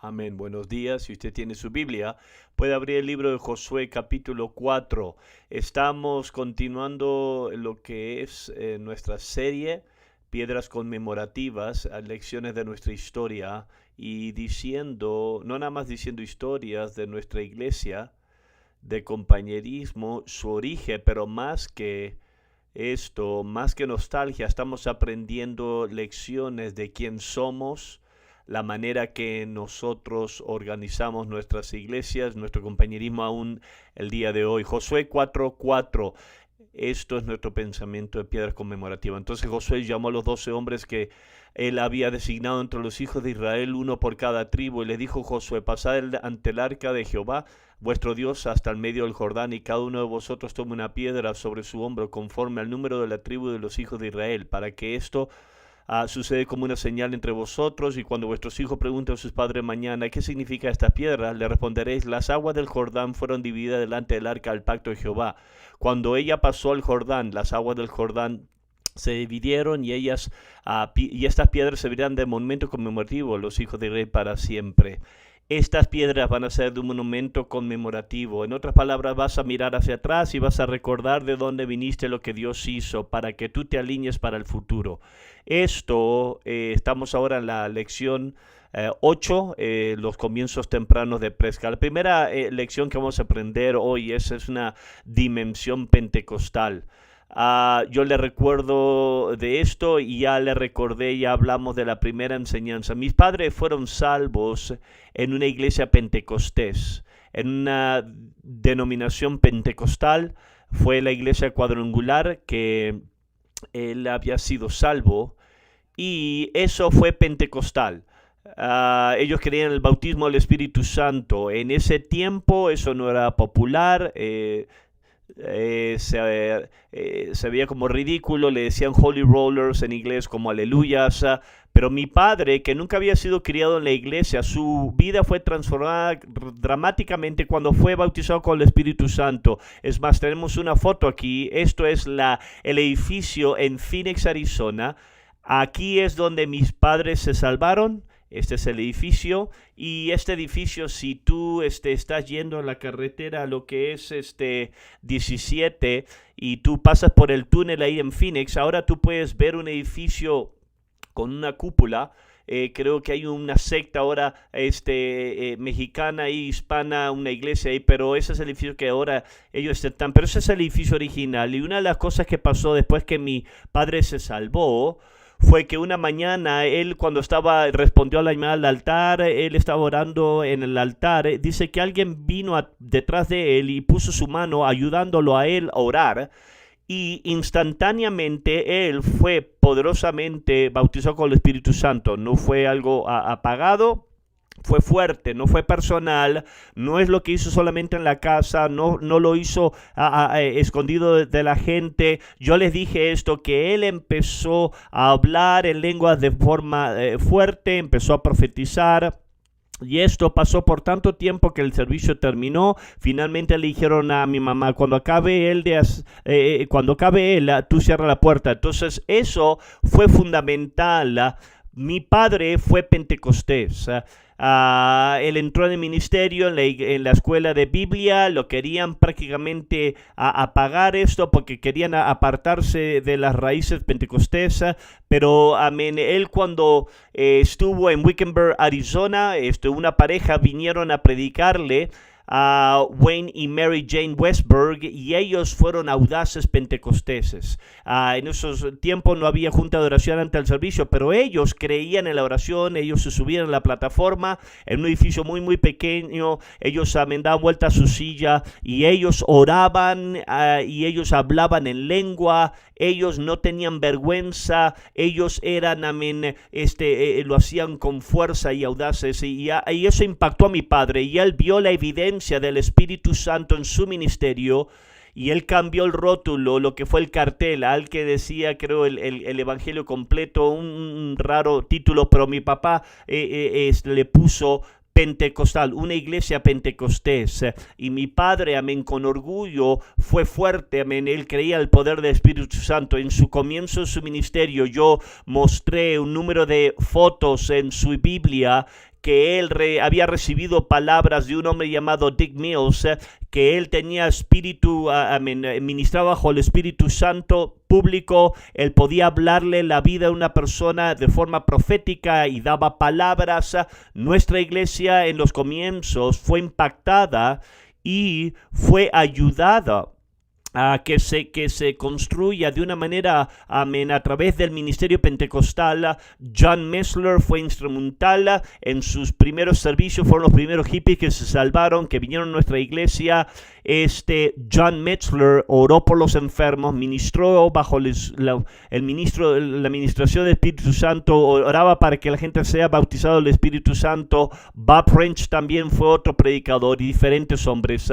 Amén. Buenos días. Si usted tiene su Biblia, puede abrir el libro de Josué capítulo 4. Estamos continuando lo que es nuestra serie, Piedras Conmemorativas, lecciones de nuestra historia, y diciendo, no nada más diciendo historias de nuestra iglesia, de compañerismo, su origen, pero más que esto, más que nostalgia, estamos aprendiendo lecciones de quién somos, la manera que nosotros organizamos nuestras iglesias, nuestro compañerismo aún el día de hoy. Josué 4:4, esto es nuestro pensamiento de piedras conmemorativas. Entonces Josué llamó a los 12 hombres que él había designado entre los hijos de Israel, uno por cada tribu, y le dijo Josué: pasad ante el arca de Jehová, vuestro Dios, hasta el medio del Jordán, y cada uno de vosotros tome una piedra sobre su hombro, conforme al número de la tribu de los hijos de Israel, para que esto sucede como una señal entre vosotros, y cuando vuestros hijos pregunten a sus padres mañana ¿qué significa esta piedra?, le responderéis: las aguas del Jordán fueron divididas delante del arca del pacto de Jehová. Cuando ella pasó al Jordán, las aguas del Jordán se dividieron, y estas piedras servirán de monumento conmemorativo a los hijos de Israel para siempre. Estas piedras van a ser de un monumento conmemorativo. En otras palabras, vas a mirar hacia atrás y vas a recordar de dónde viniste, lo que Dios hizo, para que tú te alinees para el futuro. Estamos ahora en la lección 8, los comienzos tempranos de Presca. La primera lección que vamos a aprender hoy es una dimensión pentecostal. Yo le recuerdo de esto, y ya le recordé, ya hablamos de la primera enseñanza. Mis padres fueron salvos en una iglesia pentecostés, en una denominación pentecostal. Fue la iglesia cuadrangular que él había sido salvo, y eso fue pentecostal. Ellos creían en el bautismo del Espíritu Santo. En ese tiempo eso no era popular. Se veía como ridículo, le decían holy rollers en inglés, como aleluyas. Pero mi padre, que nunca había sido criado en la iglesia, su vida fue transformada dramáticamente cuando fue bautizado con el Espíritu Santo. Es más, tenemos una foto aquí. Esto es el edificio en Phoenix, Arizona. Aquí es donde mis padres se salvaron. Este es el edificio, y este edificio, si tú estás yendo en la carretera, lo que es 17, y tú pasas por el túnel ahí en Phoenix, ahora tú puedes ver un edificio con una cúpula. Creo que hay una secta ahora mexicana y hispana, una iglesia ahí, pero ese es el edificio que ahora ellos están. Pero ese es el edificio original, y una de las cosas que pasó después que mi padre se salvó fue que una mañana él, cuando respondió a la llamada al altar, él estaba orando en el altar. Dice que alguien vino detrás de él y puso su mano ayudándolo a él a orar, y instantáneamente él fue poderosamente bautizado con el Espíritu Santo. No fue algo apagado. Fue fuerte, no fue personal, no es lo que hizo solamente en la casa, no lo hizo escondido de la gente. Yo les dije esto, que él empezó a hablar en lenguas de forma fuerte, empezó a profetizar. Y esto pasó por tanto tiempo que el servicio terminó. Finalmente le dijeron a mi mamá: cuando acabe él, tú cierra la puerta. Entonces eso fue fundamental. Mi padre fue pentecostés. Él entró en el ministerio, en la escuela de Biblia. Lo querían prácticamente apagar esto, porque querían apartarse de las raíces pentecostés. Pero amén, él cuando estuvo en Wickenburg, Arizona, una pareja vinieron a predicarle, a Wayne y Mary Jane Westberg, y ellos fueron audaces pentecosteses. En esos tiempos no había junta de oración ante el servicio, pero ellos creían en la oración. Ellos se subían a la plataforma en un edificio muy muy pequeño. Ellos daban vuelta a su silla y ellos oraban, y ellos hablaban en lengua. Ellos no tenían vergüenza. Ellos eran, amén, lo hacían con fuerza y audaces, y eso impactó a mi padre, y él vio la evidencia del Espíritu Santo en su ministerio, y él cambió el rótulo, lo que fue el cartel, al que decía, creo, el evangelio completo, un raro título, pero mi papá le puso pentecostal, una iglesia pentecostés. Y mi padre, amén, con orgullo, fue fuerte, amén, él creía el poder del Espíritu Santo. En su comienzo de su ministerio, yo mostré un número de fotos en su Biblia que él había recibido palabras de un hombre llamado Dick Mills, que él tenía espíritu, ministraba bajo el Espíritu Santo público. Él podía hablarle la vida de una persona de forma profética y daba palabras. Nuestra iglesia en los comienzos fue impactada y fue ayudada a que se construya de una manera, a través del ministerio pentecostal. John Messler fue instrumental en sus primeros servicios, fueron los primeros hippies que se salvaron, que vinieron a nuestra iglesia. John Metzler oró por los enfermos, ministró bajo la administración del Espíritu Santo, oraba para que la gente sea bautizado del Espíritu Santo. Bob French también fue otro predicador y diferentes hombres.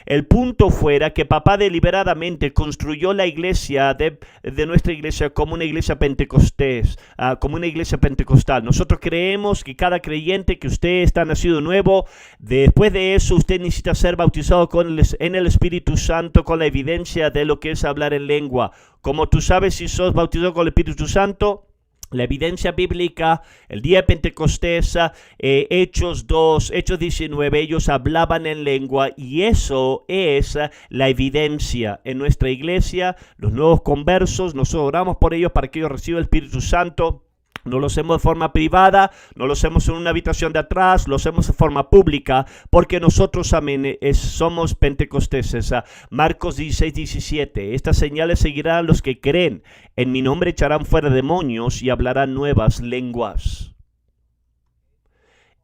El punto fuera que papá deliberadamente construyó la iglesia de nuestra iglesia como una iglesia pentecostés, como una iglesia pentecostal. Nosotros creemos que cada creyente, que usted está nacido nuevo, después de eso usted necesita ser bautizado en el Espíritu Santo, con la evidencia de lo que es hablar en lengua. Como tú sabes si sos bautizado con el Espíritu Santo, la evidencia bíblica, el día de Pentecostés, Hechos 2, Hechos 19, ellos hablaban en lengua, y eso es la evidencia. En nuestra iglesia, los nuevos conversos, nosotros oramos por ellos para que ellos reciban el Espíritu Santo. No lo hacemos de forma privada, no lo hacemos en una habitación de atrás, lo hacemos de forma pública, porque nosotros, somos pentecosteses. Marcos 16, 17. Estas señales seguirán a los que creen. En mi nombre echarán fuera demonios y hablarán nuevas lenguas.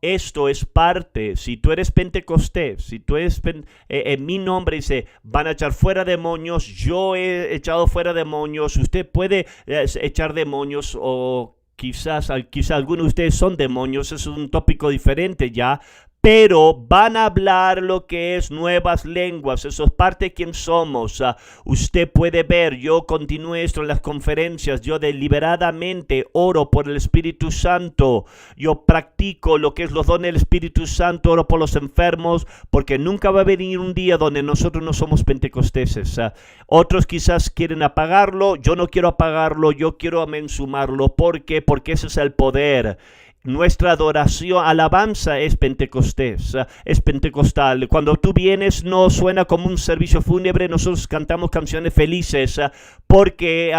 Esto es parte. Si tú eres pentecostés, si tú eres en mi nombre, dice, van a echar fuera demonios, yo he echado fuera demonios, usted puede echar demonios, o quizás algunos de ustedes son demonios, es un tópico diferente ya, pero van a hablar lo que es nuevas lenguas. Eso es parte de quien somos. Usted puede ver, yo continuo esto en las conferencias, yo deliberadamente oro por el Espíritu Santo, yo practico lo que es los dones del Espíritu Santo, oro por los enfermos, porque nunca va a venir un día donde nosotros no somos pentecosteses. Otros quizás quieren apagarlo, yo no quiero apagarlo, yo quiero sumarlo. ¿Por qué? Porque ese es el poder. Nuestra adoración, alabanza es pentecostés, es pentecostal. Cuando tú vienes no suena como un servicio fúnebre, nosotros cantamos canciones felices, porque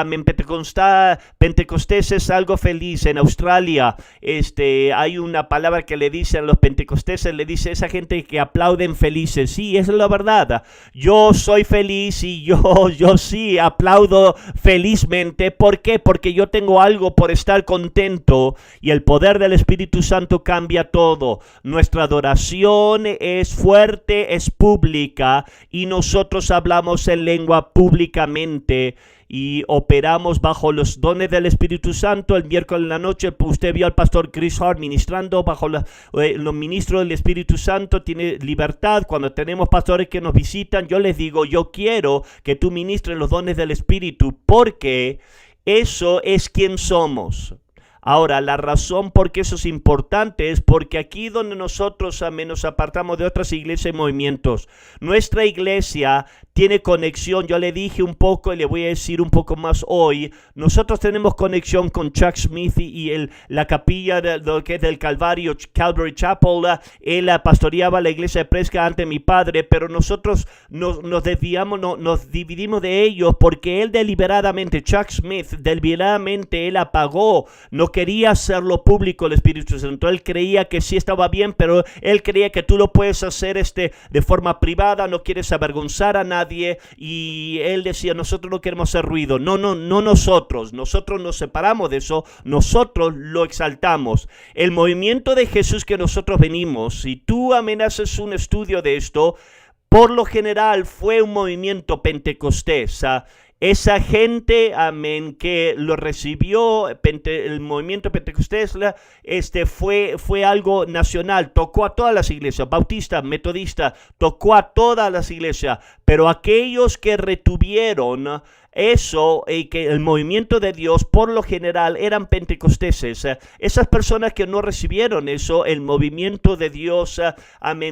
pentecostés es algo feliz. En Australia hay una palabra que le dicen a los pentecosteses, le dice a esa gente que aplauden felices. Sí, es la verdad. Yo soy feliz y yo sí aplaudo felizmente. ¿Por qué? Porque yo tengo algo por estar contento, y el poder del Espíritu Santo cambia todo. Nuestra adoración es fuerte, es pública, y nosotros hablamos en lengua públicamente y operamos bajo los dones del Espíritu Santo. El miércoles en la noche usted vio al pastor Chris Hart ministrando bajo los ministros del Espíritu Santo. Tiene libertad. Cuando tenemos pastores que nos visitan, yo les digo, yo quiero que tú ministres los dones del Espíritu, porque eso es quien somos. Ahora, la razón por qué eso es importante es porque aquí donde nosotros nos apartamos de otras iglesias y movimientos, nuestra iglesia tiene conexión. Yo le dije un poco y le voy a decir un poco más hoy. Nosotros tenemos conexión con Chuck Smith y la capilla de lo que es del Calvario, Calvary Chapel. Él pastoreaba la iglesia de Presca ante mi padre, pero nosotros nos desviamos, nos dividimos de ellos porque él deliberadamente, Chuck Smith, deliberadamente él apagó, no quería hacerlo público el Espíritu Santo. Él creía que sí estaba bien, pero él creía que tú lo puedes hacer de forma privada, no quieres avergonzar a nadie, y él decía, nosotros no queremos hacer ruido. No nosotros nos separamos de eso, nosotros lo exaltamos. El movimiento de Jesús que nosotros venimos, si tú haces un estudio de esto, por lo general fue un movimiento pentecostés. Esa gente, que lo recibió, el movimiento pentecostés, fue algo nacional, tocó a todas las iglesias, bautistas, metodistas, tocó a todas las iglesias, pero aquellos que retuvieron eso, que el movimiento de Dios por lo general eran pentecosteses. Esas personas que no recibieron eso, el movimiento de Dios,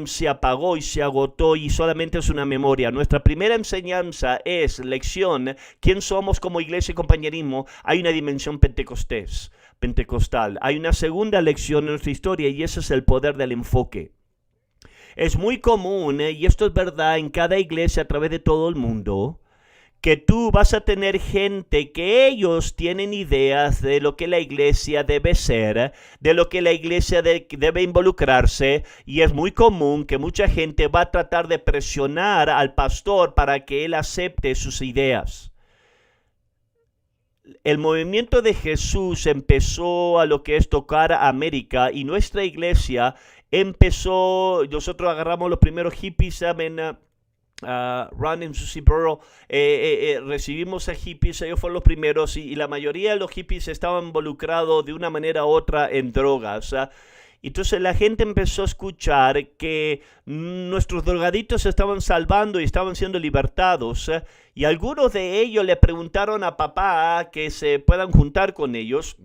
se apagó y se agotó, y solamente es una memoria. Nuestra primera enseñanza es lección, quién somos como iglesia y compañerismo. Hay una dimensión pentecostés. pentecostal. Hay una segunda lección en nuestra historia y ese es el poder del enfoque. Es muy común, y esto es verdad en cada iglesia a través de todo el mundo, que tú vas a tener gente que ellos tienen ideas de lo que la iglesia debe ser, de lo que la iglesia debe involucrarse, y es muy común que mucha gente va a tratar de presionar al pastor para que él acepte sus ideas. El movimiento de Jesús empezó a lo que es tocar a América y nuestra iglesia empezó, nosotros agarramos los primeros hippies, Ron en Susiboro, recibimos a hippies, ellos fueron los primeros y la mayoría de los hippies estaban involucrados de una manera u otra en drogas. Entonces la gente empezó a escuchar que nuestros drogaditos se estaban salvando y estaban siendo libertados, y algunos de ellos le preguntaron a papá que se puedan juntar con ellos.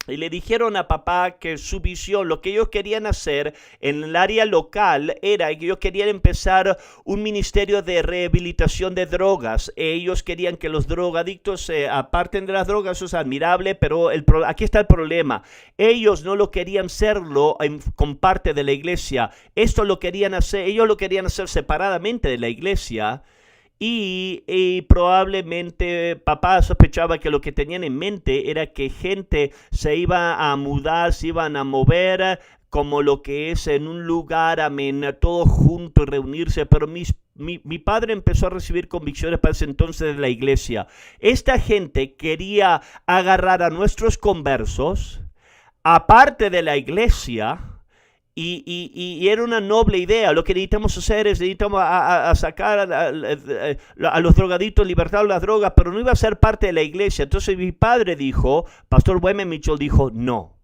Y le dijeron a papá que su visión, lo que ellos querían hacer en el área local era que ellos querían empezar un ministerio de rehabilitación de drogas. Ellos querían que los drogadictos se aparten de las drogas, eso es admirable, pero aquí está el problema. Ellos no lo querían hacerlo con parte de la iglesia. Esto lo querían hacer, ellos lo querían hacer separadamente de la iglesia. Y probablemente papá sospechaba que lo que tenían en mente era que gente se iba a mudar, se iban a mover como lo que es en un lugar, amén, todos juntos reunirse, pero mi padre empezó a recibir convicciones para ese entonces de la iglesia. Esta gente quería agarrar a nuestros conversos, aparte de la iglesia. Y era una noble idea. Lo que necesitamos hacer es necesitamos a sacar a los drogaditos, libertar las drogas, pero no iba a ser parte de la iglesia. Entonces mi padre dijo, Pastor Wayman Mitchell dijo, no.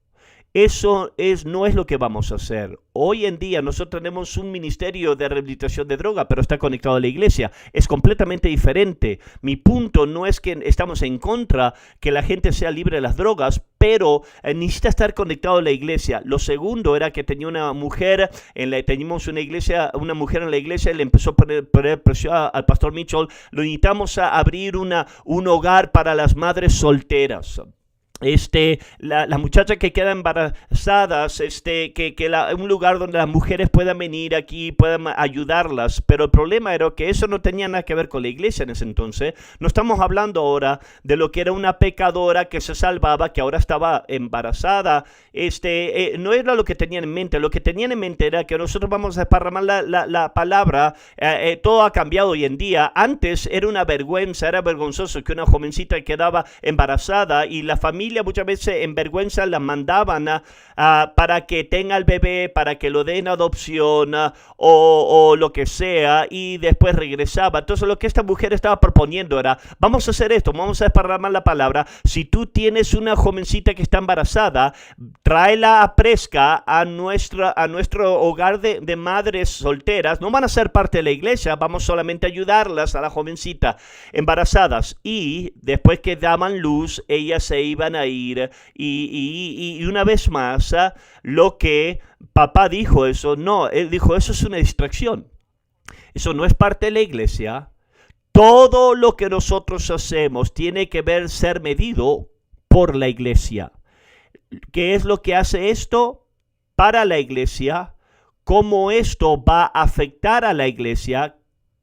Eso no es lo que vamos a hacer. Hoy en día nosotros tenemos un ministerio de rehabilitación de droga, pero está conectado a la iglesia. Es completamente diferente. Mi punto no es que estamos en contra que la gente sea libre de las drogas, pero necesita estar conectado a la iglesia. Lo segundo era que tenía una mujer, teníamos una mujer en la iglesia y le empezó a poner presión al pastor Mitchell. Lo necesitamos a abrir un hogar para las madres solteras. Las muchachas que quedan embarazadas, un lugar donde las mujeres puedan venir aquí, puedan ayudarlas, pero el problema era que eso no tenía nada que ver con la iglesia en ese entonces. No estamos hablando ahora de lo que era una pecadora que se salvaba, que ahora estaba embarazada. No era lo que tenían en mente. Lo que tenían en mente era que nosotros vamos a esparramar la palabra. Todo ha cambiado hoy en día. Antes era una vergüenza, era vergonzoso que una jovencita quedaba embarazada y la familia muchas veces en vergüenza la mandaban para que tenga el bebé, para que lo den adopción o lo que sea, y después regresaba. Entonces lo que esta mujer estaba proponiendo era, vamos a hacer esto, vamos a desparramar la palabra. Si tú tienes una jovencita que está embarazada, tráela a Presca a nuestro hogar de madres solteras. No van a ser parte de la iglesia, vamos solamente a ayudarlas a la jovencita embarazadas, y después que daban luz, ellas se iban a ir y una vez más lo que papá dijo, él dijo, eso es una distracción, eso no es parte de la iglesia. Todo lo que nosotros hacemos tiene que ser medido por la iglesia. ¿Qué es lo que hace esto para la iglesia? ¿Cómo esto va a afectar a la iglesia?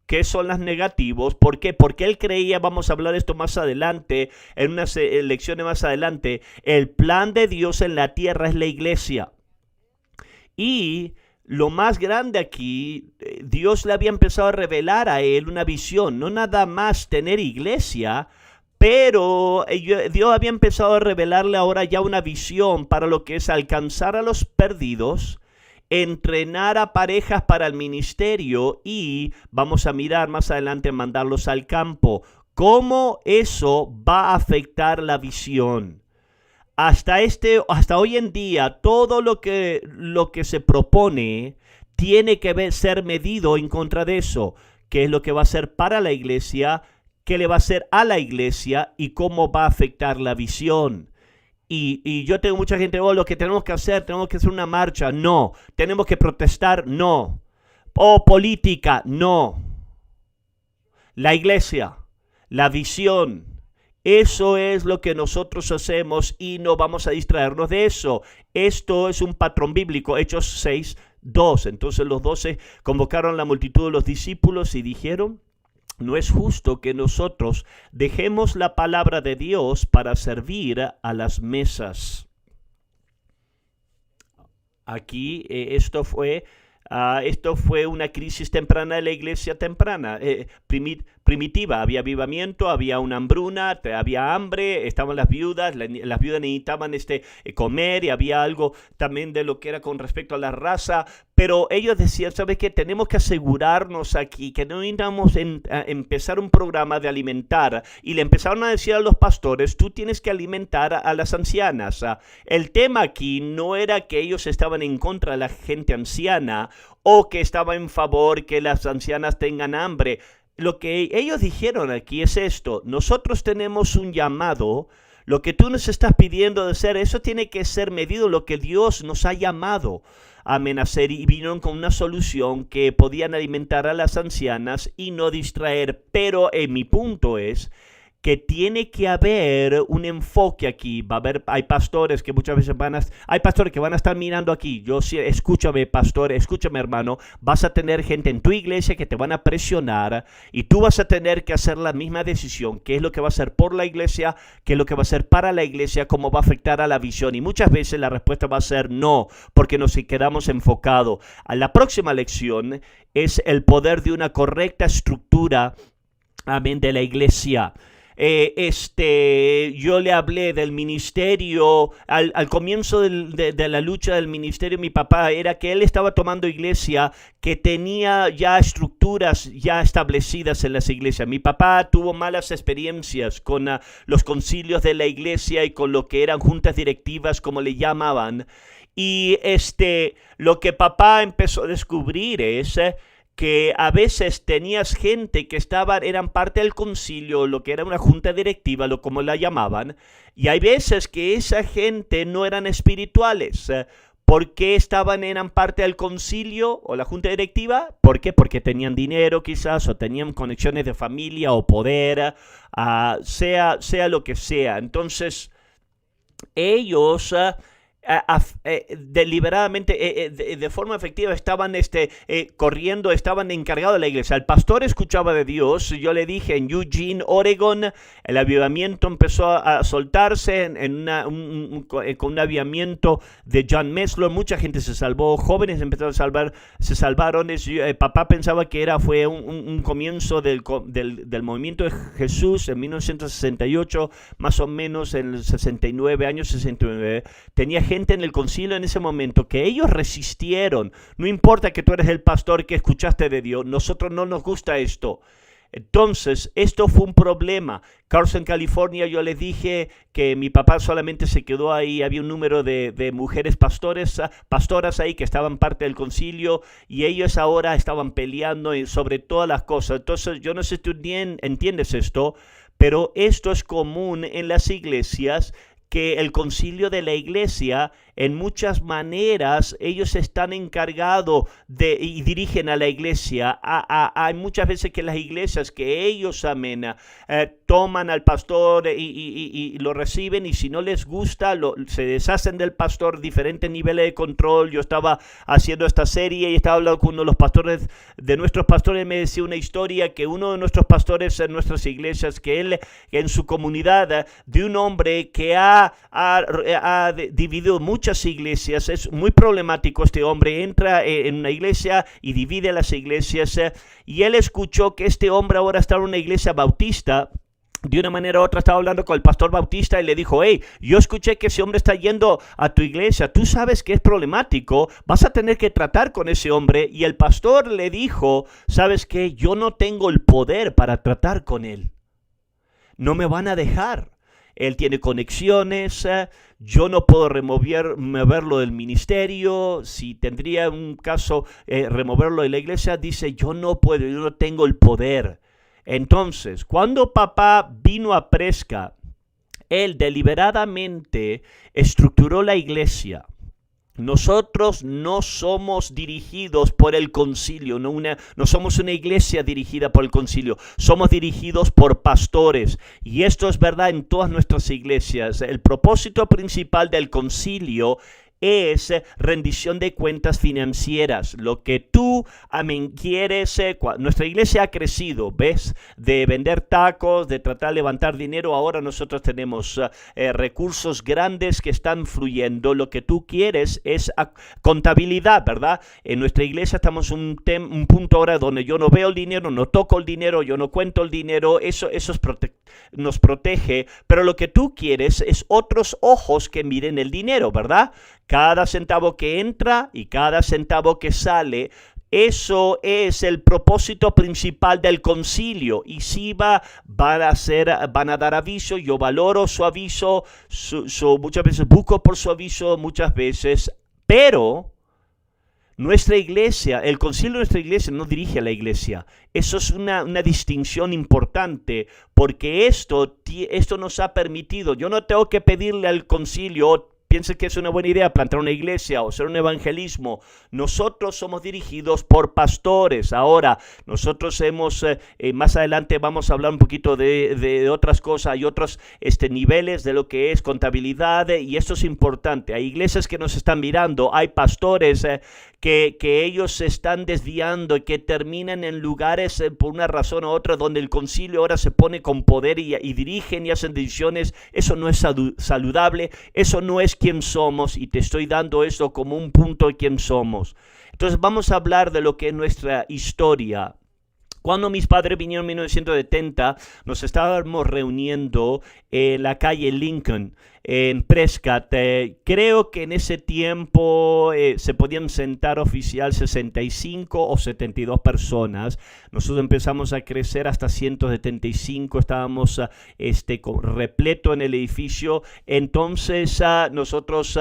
¿Qué son los negativos? ¿Por qué? Porque él creía, vamos a hablar de esto más adelante, en unas lecciones más adelante, el plan de Dios en la tierra es la iglesia. Y lo más grande aquí, Dios le había empezado a revelar a él una visión, no nada más tener iglesia, pero Dios había empezado a revelarle ahora ya una visión para lo que es alcanzar a los perdidos, entrenar a parejas para el ministerio y vamos a mirar más adelante mandarlos al campo. ¿Cómo eso va a afectar la visión? Hasta hoy en día, todo lo que se propone tiene que ser medido en contra de eso. ¿Qué es lo que va a ser para la iglesia? ¿Qué le va a hacer a la iglesia? ¿Y cómo va a afectar la visión? Y yo tengo mucha gente, lo que tenemos que hacer una marcha, no. Tenemos que protestar, no. Política, no. La iglesia, la visión Eso es lo que nosotros hacemos y no vamos a distraernos de eso. Esto es un patrón bíblico, Hechos 6:2. Entonces los 12 convocaron a la multitud de los discípulos y dijeron: no es justo que nosotros dejemos la palabra de Dios para servir a las mesas. Aquí esto fue una crisis temprana de la iglesia temprana, primitiva. Había avivamiento, había una hambruna, había hambre, estaban las viudas necesitaban comer, y había algo también de lo que era con respecto a la raza. Pero ellos decían: ¿sabes qué? Tenemos que asegurarnos aquí que no necesitamos empezar un programa de alimentar. Y le empezaron a decir a los pastores: tú tienes que alimentar a las ancianas. El tema aquí no era que ellos estaban en contra de la gente anciana o que estaban en favor que las ancianas tengan hambre. Lo que ellos dijeron aquí es esto: nosotros tenemos un llamado. Lo que tú nos estás pidiendo de hacer, eso tiene que ser medido lo que Dios nos ha llamado a hacer, y vinieron con una solución que podían alimentar a las ancianas y no distraer. Pero mi punto es que tiene que haber un enfoque aquí. Hay pastores que muchas veces hay pastores que van a estar mirando aquí. Escúchame, pastor, escúchame, hermano. Vas a tener gente en tu iglesia que te van a presionar y tú vas a tener que hacer la misma decisión. ¿Qué es lo que va a hacer por la iglesia? ¿Qué es lo que va a hacer para la iglesia? ¿Cómo va a afectar a la visión? Y muchas veces la respuesta va a ser no, porque nos quedamos enfocados. A la próxima lección es el poder de una correcta estructura, amén, de la iglesia. Yo le hablé del ministerio al comienzo de la lucha del ministerio. Mi papá era que él estaba tomando iglesia que tenía ya estructuras ya establecidas en las iglesias. Mi papá tuvo malas experiencias con los concilios de la iglesia y con lo que eran juntas directivas, como le llamaban. Y lo que papá empezó a descubrir es que a veces tenías gente que eran parte del concilio, lo que era una junta directiva, como la llamaban, y hay veces que esa gente no eran espirituales. ¿Por qué eran parte del concilio o la junta directiva? ¿Por qué? Porque tenían dinero quizás, o tenían conexiones de familia o poder, sea lo que sea. Entonces, ellos deliberadamente, de forma efectiva, estaban corriendo, estaban encargados de la iglesia. El pastor escuchaba de Dios. Yo le dije, en Eugene, Oregon, el avivamiento empezó a soltarse con un avivamiento de John Mesler. Mucha gente se salvó, jóvenes empezaron a se salvaron. Papá pensaba que fue un comienzo del movimiento de Jesús en 1968, más o menos en el 69, años 69. Tenía gente en el concilio en ese momento que ellos resistieron. No importa que tú eres el pastor que escuchaste de Dios, nosotros no nos gusta esto. Entonces, esto fue un problema. Carson, California, yo les dije que mi papá solamente se quedó ahí. Había un número de mujeres pastoras ahí que estaban parte del concilio, y ellos ahora estaban peleando sobre todas las cosas. Entonces, yo no sé si tú entiendes esto, pero esto es común en las iglesias, que el concilio de la iglesia, en muchas maneras, ellos están encargados y dirigen a la iglesia. Hay muchas veces que las iglesias, que ellos toman al pastor y lo reciben, y si no les gusta, se deshacen del pastor. Diferentes niveles de control. Yo estaba haciendo esta serie y estaba hablando con uno de los pastores, de nuestros pastores. Me decía una historia que uno de nuestros pastores en nuestras iglesias, que él en su comunidad, de un hombre que ha dividido muchas iglesias. Es muy problemático. Este hombre entra en una iglesia y divide las iglesias, y él escuchó que este hombre ahora está en una iglesia bautista. De una manera u otra estaba hablando con el pastor bautista y le dijo: hey, yo escuché que ese hombre está yendo a tu iglesia, tú sabes que es problemático, vas a tener que tratar con ese hombre. Y el pastor le dijo: ¿sabes qué? Yo no tengo el poder para tratar con él, no me van a dejar. Él tiene conexiones, yo no puedo removerlo del ministerio. Si tendría un caso, removerlo de la iglesia, dice: yo no puedo, yo no tengo el poder. Entonces, cuando papá vino a Prescott, él deliberadamente estructuró la iglesia Nosotros no somos dirigidos por el concilio, no somos una iglesia dirigida por el concilio, somos dirigidos por pastores. Y esto es verdad en todas nuestras iglesias. El propósito principal del concilio es rendición de cuentas financieras. Lo que tú, quieres, nuestra iglesia ha crecido, ¿ves? De vender tacos, de tratar de levantar dinero, ahora nosotros tenemos recursos grandes que están fluyendo. Lo que tú quieres es contabilidad, ¿verdad? En nuestra iglesia estamos en un punto ahora donde yo no veo el dinero, no toco el dinero, yo no cuento el dinero, eso nos protege, pero lo que tú quieres es otros ojos que miren el dinero, ¿verdad? Cada centavo que entra y cada centavo que sale, eso es el propósito principal del concilio. Y si van a dar aviso, yo valoro su aviso, muchas veces busco por su aviso, muchas veces, pero nuestra iglesia, el concilio de nuestra iglesia no dirige a la iglesia. Eso es una distinción importante, porque esto nos ha permitido, yo no tengo que pedirle al concilio, piensen que es una buena idea plantar una iglesia o hacer un evangelismo. Nosotros somos dirigidos por pastores. Ahora, nosotros más adelante vamos a hablar un poquito de otras cosas. Hay otros niveles de lo que es contabilidad y esto es importante. Hay iglesias que nos están mirando, hay pastores que ellos se están desviando y que terminan en lugares por una razón u otra donde el concilio ahora se pone con poder y dirigen y hacen decisiones. Eso no es saludable, eso no es quién somos, y te estoy dando esto como un punto de quién somos. Entonces vamos a hablar de lo que es nuestra historia. Cuando mis padres vinieron en 1970, nos estábamos reuniendo en la calle Lincoln, en Prescott. Creo que en ese tiempo se podían sentar oficial 65 o 72 personas. Nosotros empezamos a crecer hasta 175, estábamos repleto en el edificio. Entonces nosotros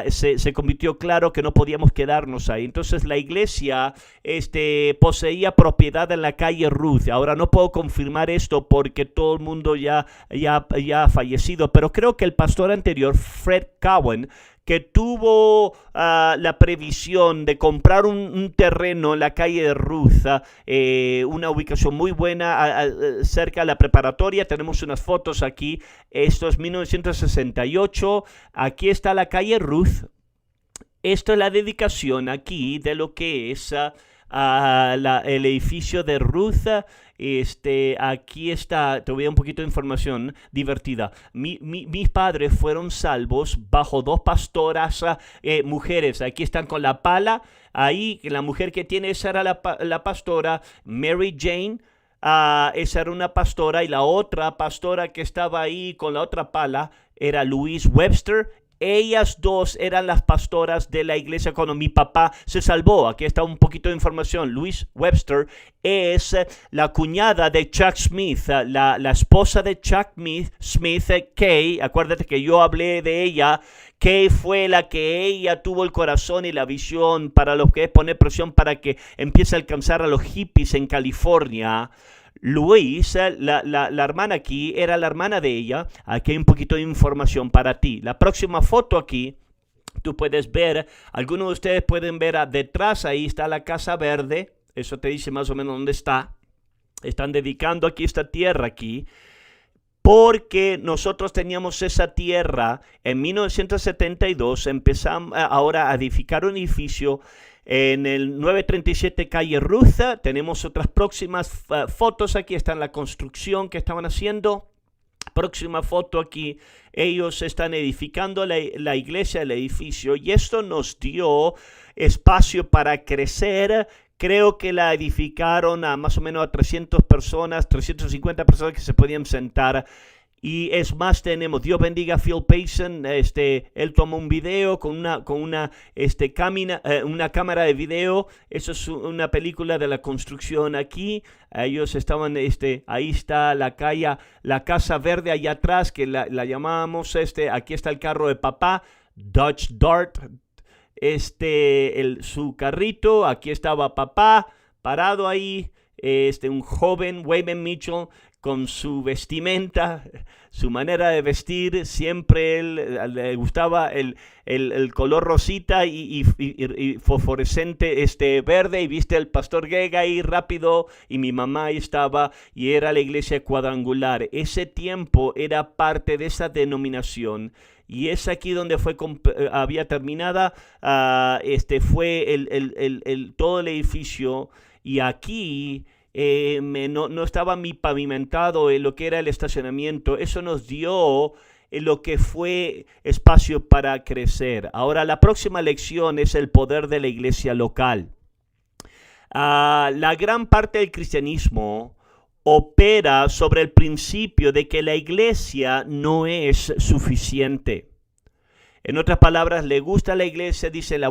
se convirtió claro que no podíamos quedarnos ahí. Entonces la iglesia poseía propiedad en la calle Ruth. Ahora no puedo confirmar esto porque todo el mundo ya ha fallecido, pero creo que el pastor anterior, Fred Cowan, que tuvo la previsión de comprar un terreno en la calle de Ruth, una ubicación muy buena cerca de la preparatoria. Tenemos unas fotos aquí. Esto es 1968. Aquí está la calle Ruth. Esto es la dedicación aquí de lo que es el edificio de Ruth. Aquí está, te voy a dar un poquito de información divertida. Mis padres fueron salvos bajo dos pastoras mujeres. Aquí están con la pala. Ahí la mujer que tiene, esa era la pastora Mary Jane. Esa era una pastora, y la otra pastora que estaba ahí con la otra pala era Louise Webster. Ellas dos eran las pastoras de la iglesia cuando mi papá se salvó. Aquí está un poquito de información. Louise Webster es la cuñada de Chuck Smith, la esposa de Chuck Smith, Kay. Acuérdate que yo hablé de ella. Kay fue la que ella tuvo el corazón y la visión para lo que es poner presión para que empiece a alcanzar a los hippies en California. Louise, la hermana aquí, era la hermana de ella. Aquí hay un poquito de información para ti. La próxima foto aquí, tú puedes ver, algunos de ustedes pueden ver detrás, ahí está la Casa Verde. Eso te dice más o menos dónde está. Están dedicando aquí esta tierra aquí, porque nosotros teníamos esa tierra. En 1972 empezamos ahora a edificar un edificio en el 937 calle Ruth. Tenemos otras próximas fotos aquí. Está en la construcción que estaban haciendo. Próxima foto aquí. Ellos están edificando la iglesia, el edificio, y esto nos dio espacio para crecer. Creo que la edificaron a más o menos a 300 personas, 350 personas que se podían sentar. Y es más, tenemos, Dios bendiga a Phil Payson, él tomó un video con una cámara de video. Eso es una película de la construcción aquí. Ellos estaban, ahí está la calle, la Casa Verde allá atrás, que la llamábamos, aquí está el carro de papá, Dodge Dart, su carrito. Aquí estaba papá parado ahí. Un joven, Wayman Mitchell, con su vestimenta, su manera de vestir. Siempre él le gustaba el color rosita y fosforescente verde, y viste el pastor Gega ahí rápido, y mi mamá ahí estaba, y era la iglesia cuadrangular. Ese tiempo era parte de esa denominación. Y es aquí donde había terminada, fue todo el edificio, y aquí no estaba mi pavimentado en lo que era el estacionamiento. Eso nos dio lo que fue espacio para crecer. Ahora, la próxima lección es el poder de la iglesia local. La gran parte del cristianismo opera sobre el principio de que la iglesia no es suficiente. En otras palabras, le gusta la iglesia, dice la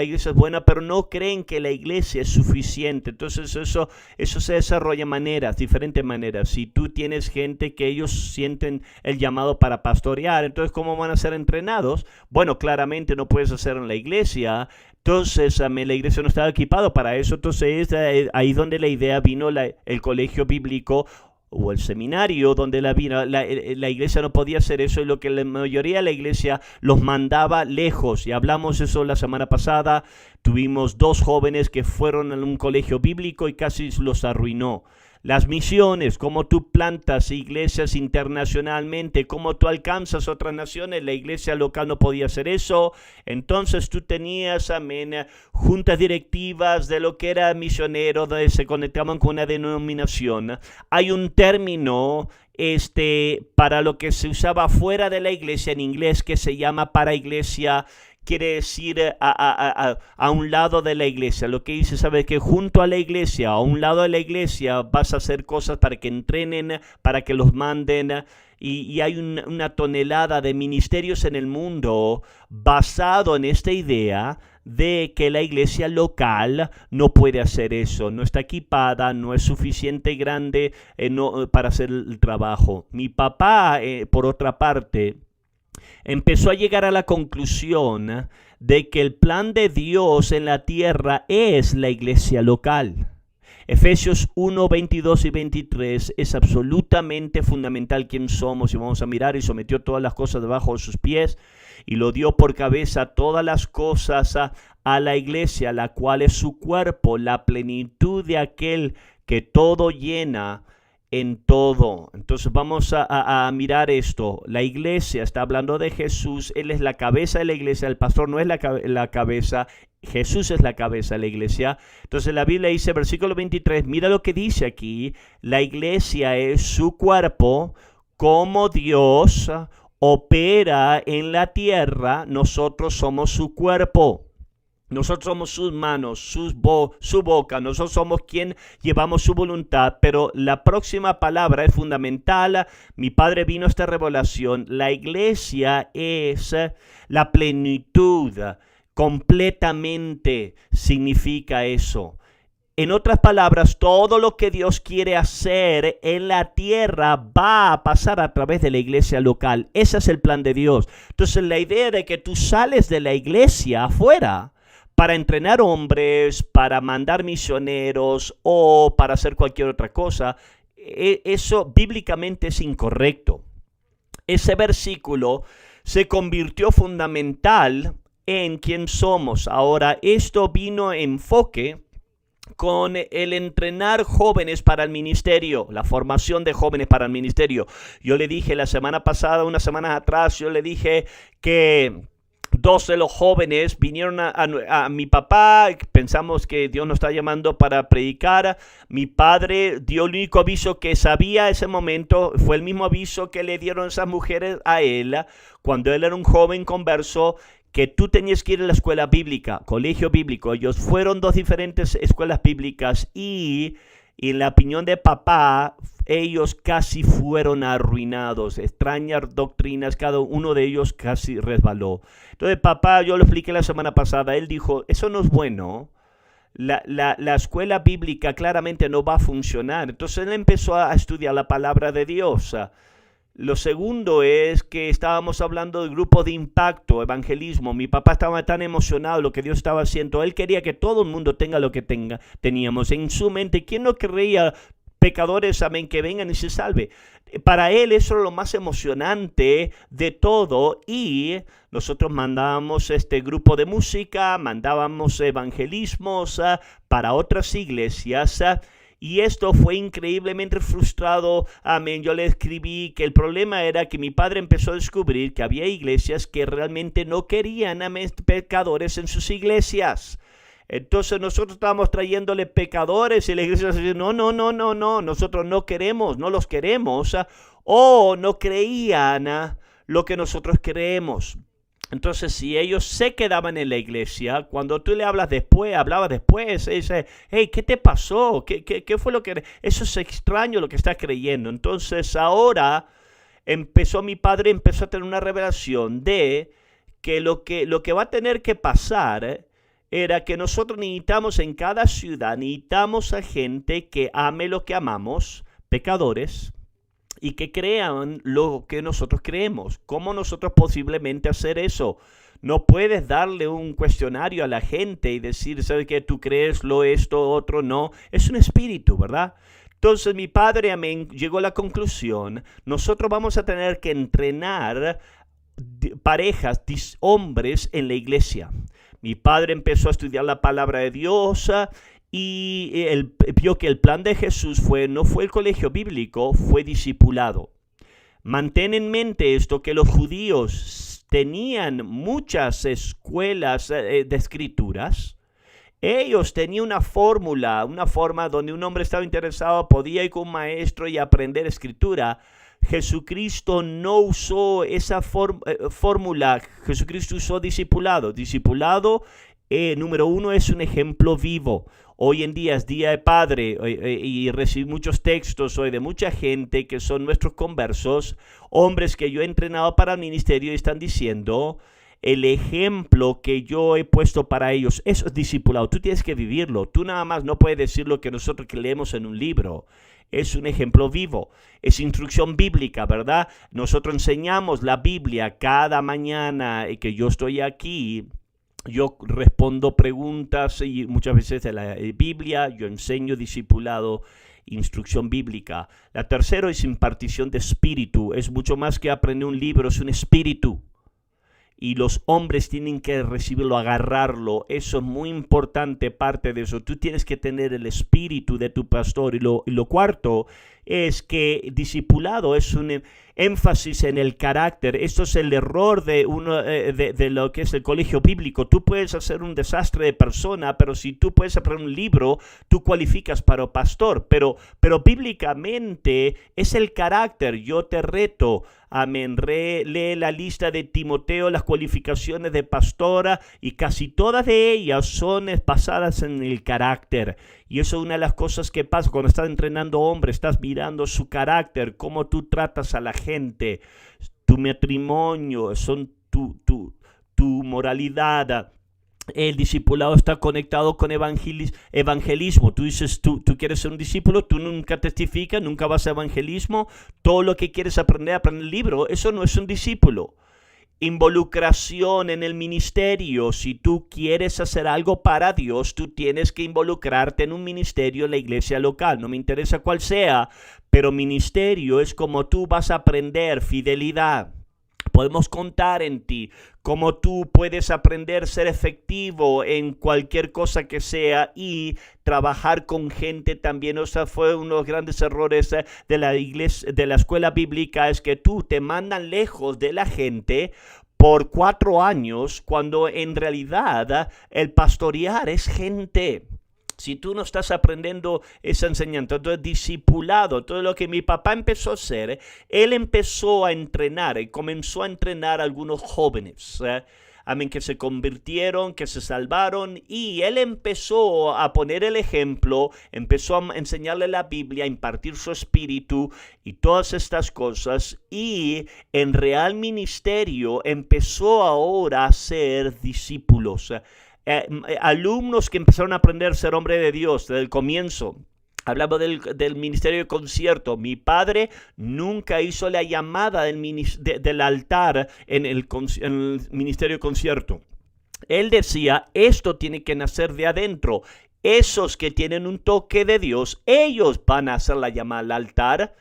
iglesia es buena, pero no creen que la iglesia es suficiente. Entonces eso se desarrolla diferentes maneras. Si tú tienes gente que ellos sienten el llamado para pastorear, entonces ¿cómo van a ser entrenados? Bueno, claramente no puedes hacerlo en la iglesia. Entonces la iglesia no estaba equipada para eso. Entonces ahí donde la idea vino, el colegio bíblico o el seminario, donde la iglesia no podía hacer eso, y lo que la mayoría de la iglesia los mandaba lejos. Y hablamos eso la semana pasada. Tuvimos 2 jóvenes que fueron a un colegio bíblico y casi los arruinó. Las misiones, cómo tú plantas iglesias internacionalmente, cómo tú alcanzas otras naciones. La iglesia local no podía hacer eso. Entonces tú tenías, juntas directivas de lo que era misionero, donde se conectaban con una denominación. Hay un término para lo que se usaba fuera de la iglesia en inglés, que se llama paraiglesia. Quiere decir a un lado de la iglesia. Lo que dice, sabes que junto a la iglesia, a un lado de la iglesia, vas a hacer cosas para que entrenen, para que los manden. Y hay una tonelada de ministerios en el mundo basado en esta idea de que la iglesia local no puede hacer eso, no está equipada, no es suficiente grande para hacer el trabajo. Mi papá, por otra parte, empezó a llegar a la conclusión de que el plan de Dios en la tierra es la iglesia local. Efesios 1, 22 y 23 es absolutamente fundamental quién somos, y vamos a mirar: y sometió todas las cosas debajo de sus pies, y lo dio por cabeza todas las cosas a la iglesia, la cual es su cuerpo, la plenitud de aquel que todo llena en todo. Entonces vamos a mirar esto. La iglesia está hablando de Jesús. Él es la cabeza de la iglesia. El pastor no es la cabeza. Jesús es la cabeza de la iglesia. Entonces la Biblia dice, versículo 23, mira lo que dice aquí: la iglesia es su cuerpo. Como Dios opera en la tierra, nosotros somos su cuerpo. Nosotros somos sus manos, su boca. Nosotros somos quien llevamos su voluntad. Pero la próxima palabra es fundamental. Mi padre vino a esta revelación. La iglesia es la plenitud. Completamente significa eso. En otras palabras, todo lo que Dios quiere hacer en la tierra va a pasar a través de la iglesia local. Ese es el plan de Dios. Entonces la idea de que tú sales de la iglesia afuera para entrenar hombres, para mandar misioneros o para hacer cualquier otra cosa, eso bíblicamente es incorrecto. Ese versículo se convirtió fundamental en quién somos. Ahora, esto vino en enfoque con el entrenar jóvenes para el ministerio, la formación de jóvenes para el ministerio. Yo le dije la semana pasada, unas semanas atrás, yo le dije que 2 de los jóvenes vinieron a mi papá. Pensamos que Dios nos está llamando para predicar. Mi padre dio el único aviso que sabía ese momento. Fue el mismo aviso que le dieron esas mujeres a él cuando él era un joven converso, que tú tenías que ir a la escuela bíblica, colegio bíblico. Ellos fueron 2 diferentes escuelas bíblicas y en la opinión de papá, ellos casi fueron arruinados. Extrañas doctrinas, cada uno de ellos casi resbaló. Entonces papá, yo lo expliqué la semana pasada, él dijo, eso no es bueno. La escuela bíblica claramente no va a funcionar. Entonces él empezó a estudiar la palabra de Dios. Lo segundo es que estábamos hablando del grupo de impacto, evangelismo. Mi papá estaba tan emocionado de lo que Dios estaba haciendo. Él quería que todo el mundo tenga lo que teníamos en su mente. ¿Quién no querría pecadores, amén, que vengan y se salve. Para él eso era lo más emocionante de todo, y nosotros mandábamos este grupo de música, mandábamos evangelismos para otras iglesias. Y esto fue increíblemente frustrado. Amén. Yo le escribí que el problema era que mi padre empezó a descubrir que había iglesias que realmente no querían a pecadores en sus iglesias. Entonces nosotros estábamos trayéndole pecadores y la iglesia decía, no, nosotros no queremos, no los queremos, o no creían lo que nosotros creemos. Entonces, si ellos se quedaban en la iglesia, cuando tú le hablabas después, dice, hey, ¿qué te pasó? ¿Qué fue lo que...? Eso es extraño lo que estás creyendo. Entonces, ahora mi padre empezó a tener una revelación de que lo que va a tener que pasar era que nosotros necesitamos en cada ciudad, necesitamos a gente que ame lo que amamos, pecadores, y que crean lo que nosotros creemos. ¿Cómo nosotros posiblemente hacer eso? No puedes darle un cuestionario a la gente y decir, ¿sabes qué? Tú crees esto, otro no. Es un espíritu, ¿verdad? Entonces mi padre, amén, llegó a la conclusión, nosotros vamos a tener que entrenar parejas, hombres en la iglesia. Mi padre empezó a estudiar la palabra de Dios y él vio que el plan de Jesús no fue el colegio bíblico, fue discipulado. Mantén en mente esto, que los judíos tenían muchas escuelas de escrituras. Ellos tenían una forma donde un hombre estaba interesado, podía ir con un maestro y aprender escritura. Jesucristo no usó esa fórmula, Jesucristo usó discipulado. Discipulado, número uno, es un ejemplo vivo. Hoy en día es Día de Padre y recibí muchos textos hoy de mucha gente que son nuestros conversos, hombres que yo he entrenado para el ministerio y están diciendo, el ejemplo que yo he puesto para ellos, eso es discipulado, tú tienes que vivirlo, tú nada más no puedes decir lo que nosotros que leemos en un libro. Es un ejemplo vivo, es instrucción bíblica, ¿verdad? Nosotros enseñamos la Biblia cada mañana que yo estoy aquí. Yo respondo preguntas y muchas veces de la Biblia, yo enseño discipulado, instrucción bíblica. La tercera es impartición de espíritu, es mucho más que aprender un libro, es un espíritu. Y los hombres tienen que recibirlo, agarrarlo. Eso es muy importante, parte de eso. Tú tienes que tener el espíritu de tu pastor. Y lo cuarto es que discipulado es un énfasis en el carácter. Esto es el error de lo que es el colegio bíblico. Tú puedes hacer un desastre de persona, pero si tú puedes aprender un libro, tú cualificas para pastor. Pero bíblicamente es el carácter. Yo te reto. Amén. Lee la lista de Timoteo, las cualificaciones de pastora, y casi todas de ellas son basadas en el carácter. Y eso es una de las cosas que pasa cuando estás entrenando hombres, estás mirando su carácter, cómo tú tratas a la gente, tu matrimonio, son tu moralidad. El discipulado está conectado con evangelismo. Tú dices, tú quieres ser un discípulo, tú nunca testificas, nunca vas a evangelismo. Todo lo que quieres aprender el libro, eso no es un discípulo. Involucración en el ministerio. Si tú quieres hacer algo para Dios, tú tienes que involucrarte en un ministerio en la iglesia local. No me interesa cuál sea, pero ministerio es como tú vas a aprender fidelidad. Podemos contar en ti, cómo tú puedes aprender a ser efectivo en cualquier cosa que sea y trabajar con gente también. O sea, fue uno de los grandes errores de la iglesia, de la escuela bíblica, es que tú te mandan lejos de la gente por 4 años, cuando en realidad el pastorear es gente. Si tú no estás aprendiendo esa enseñanza, entonces discipulado, todo lo que mi papá empezó a hacer, él empezó a entrenar y comenzó a entrenar a algunos jóvenes, amén, que se convirtieron, que se salvaron, y él empezó a poner el ejemplo, empezó a enseñarle la Biblia, a impartir su espíritu y todas estas cosas, y en real ministerio empezó ahora a ser discípulos. Alumnos que empezaron a aprender a ser hombre de Dios desde el comienzo. Hablamos del ministerio de concierto. Mi padre nunca hizo la llamada del altar en el ministerio de concierto. Él decía, esto tiene que nacer de adentro. esos que tienen un toque de Dios, ellos van a hacer la llamada al altar.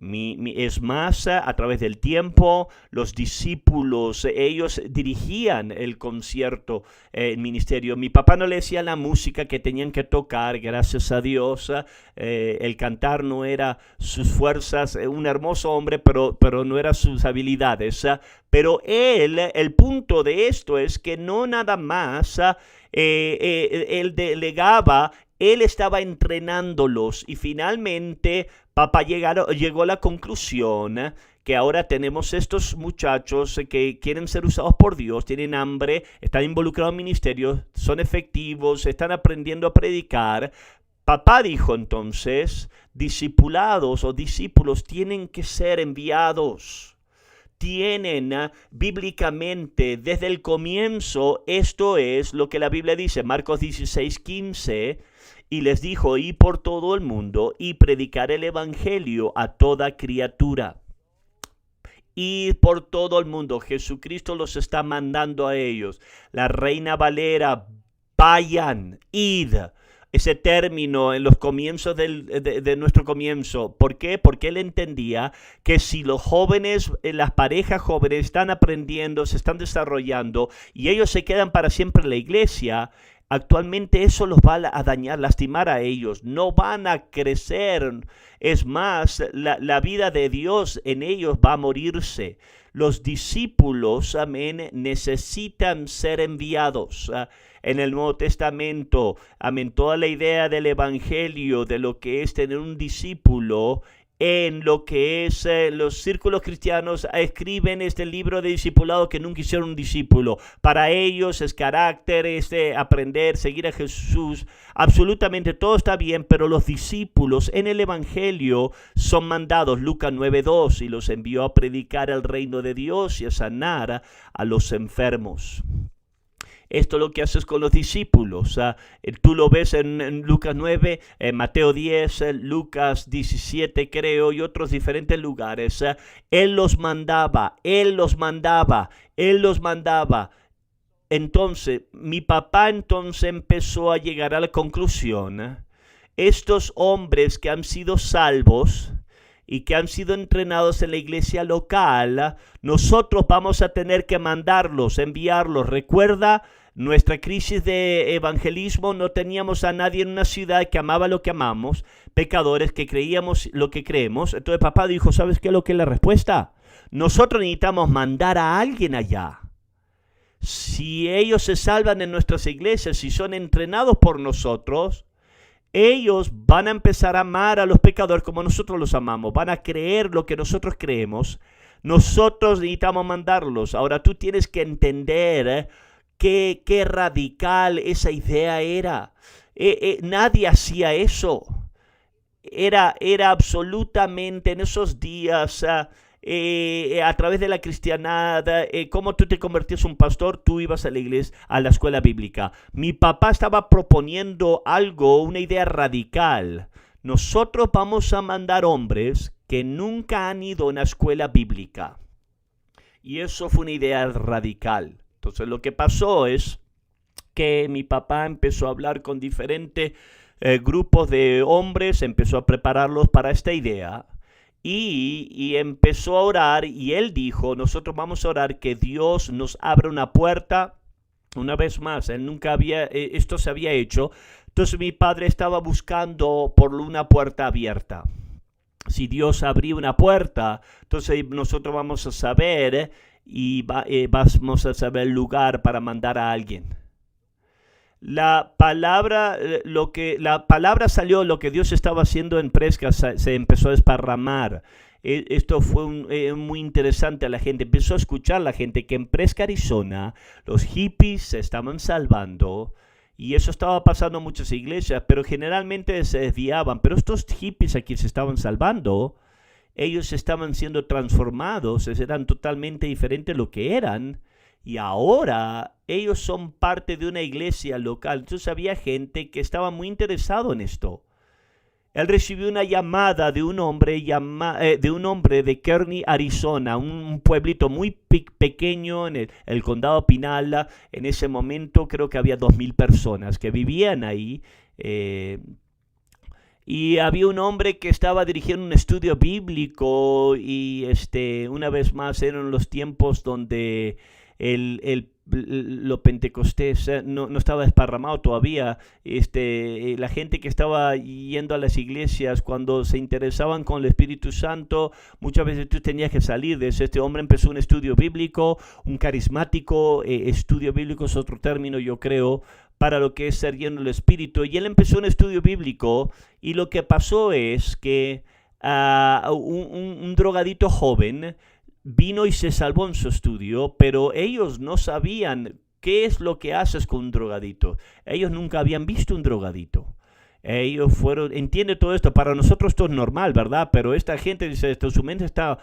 Es más, a través del tiempo, los discípulos, ellos dirigían el concierto, el ministerio. Mi papá no le decía la música que tenían que tocar, gracias a Dios. El cantar no era sus fuerzas, un hermoso hombre, pero no eran sus habilidades. Pero el punto de esto es que no nada más él delegaba, él estaba entrenándolos y finalmente papá llegó a la conclusión que ahora tenemos estos muchachos que quieren ser usados por Dios, tienen hambre, están involucrados en ministerios, son efectivos, están aprendiendo a predicar. Papá dijo entonces, discipulados o discípulos tienen que ser enviados. Tienen bíblicamente desde el comienzo, esto es lo que la Biblia dice, Marcos 16:15, y les dijo, id por todo el mundo y predicar el evangelio a toda criatura. Id por todo el mundo, Jesucristo los está mandando a ellos. La Reina Valera, vayan, id. Ese término en los comienzos de nuestro comienzo. ¿Por qué? Porque él entendía que si los jóvenes, las parejas jóvenes están aprendiendo, se están desarrollando y ellos se quedan para siempre en la iglesia, actualmente eso los va a dañar, lastimar a ellos. No van a crecer. Es más, la vida de Dios en ellos va a morirse. Los discípulos, amén, necesitan ser enviados. En el Nuevo Testamento, amén, toda la idea del evangelio, de lo que es tener un discípulo, en lo que es los círculos cristianos escriben este libro de discipulado que nunca hicieron un discípulo. Para ellos es carácter, aprender, seguir a Jesús. Absolutamente todo está bien, pero los discípulos en el evangelio son mandados. Lucas 9:2, y los envió a predicar el reino de Dios y a sanar a los enfermos. Esto es lo que haces con los discípulos. Tú lo ves en Lucas 9, Mateo 10, Lucas 17 creo, y otros diferentes lugares. Él los mandaba. Entonces, mi papá empezó a llegar a la conclusión, estos hombres que han sido salvos y que han sido entrenados en la iglesia local, nosotros vamos a tener que mandarlos, enviarlos. Recuerda, nuestra crisis de evangelismo, no teníamos a nadie en una ciudad que amaba lo que amamos, pecadores que creíamos lo que creemos. Entonces papá dijo, ¿sabes qué es lo que es la respuesta? Nosotros necesitamos mandar a alguien allá. Si ellos se salvan en nuestras iglesias, si son entrenados por nosotros, ellos van a empezar a amar a los pecadores como nosotros los amamos, van a creer lo que nosotros creemos. Nosotros necesitamos mandarlos. Ahora tú tienes que entender qué radical esa idea era. Nadie hacía eso. Era absolutamente en esos días, a través de la cristianidad, cómo tú te convertías en un pastor, tú ibas a la iglesia, a la escuela bíblica. Mi papá estaba proponiendo algo, una idea radical. Nosotros vamos a mandar hombres que nunca han ido a una escuela bíblica. Y eso fue una idea radical. Entonces lo que pasó es que mi papá empezó a hablar con diferentes grupos de hombres, empezó a prepararlos para esta idea y empezó a orar, y él dijo, nosotros vamos a orar que Dios nos abra una puerta. Una vez más, él nunca había, esto se había hecho. Entonces mi padre estaba buscando por una puerta abierta. Si Dios abrió una puerta, entonces nosotros vamos a saber y vamos a saber el lugar para mandar a alguien. La palabra salió, lo que Dios estaba haciendo en Prescott se empezó a desparramar. Esto fue muy interesante a la gente. Empezó a escuchar la gente que en Prescott, Arizona, los hippies se estaban salvando. Y eso estaba pasando en muchas iglesias, pero generalmente se desviaban. Pero estos hippies aquí se estaban salvando. Ellos estaban siendo transformados, eran totalmente diferentes de lo que eran. Y ahora ellos son parte de una iglesia local. Entonces había gente que estaba muy interesado en esto. él recibió una llamada de un hombre de Kearney, Arizona, un pueblito muy pequeño en el condado Pinal. En ese momento creo que había 2,000 personas que vivían ahí. Y había un hombre que estaba dirigiendo un estudio bíblico y una vez más eran los tiempos donde lo pentecostés no estaba desparramado todavía. La gente que estaba yendo a las iglesias cuando se interesaban con el Espíritu Santo, muchas veces tú tenías que salir de eso. Este hombre empezó un estudio bíblico, un carismático estudio bíblico es otro término, yo creo, para lo que es ser lleno del Espíritu. Y él empezó un estudio bíblico y lo que pasó es que un drogadito joven vino y se salvó en su estudio, pero ellos no sabían qué es lo que haces con un drogadito. Ellos nunca habían visto un drogadito. Ellos entiende todo esto, para nosotros esto es normal, ¿verdad? Pero esta gente dice, su mente está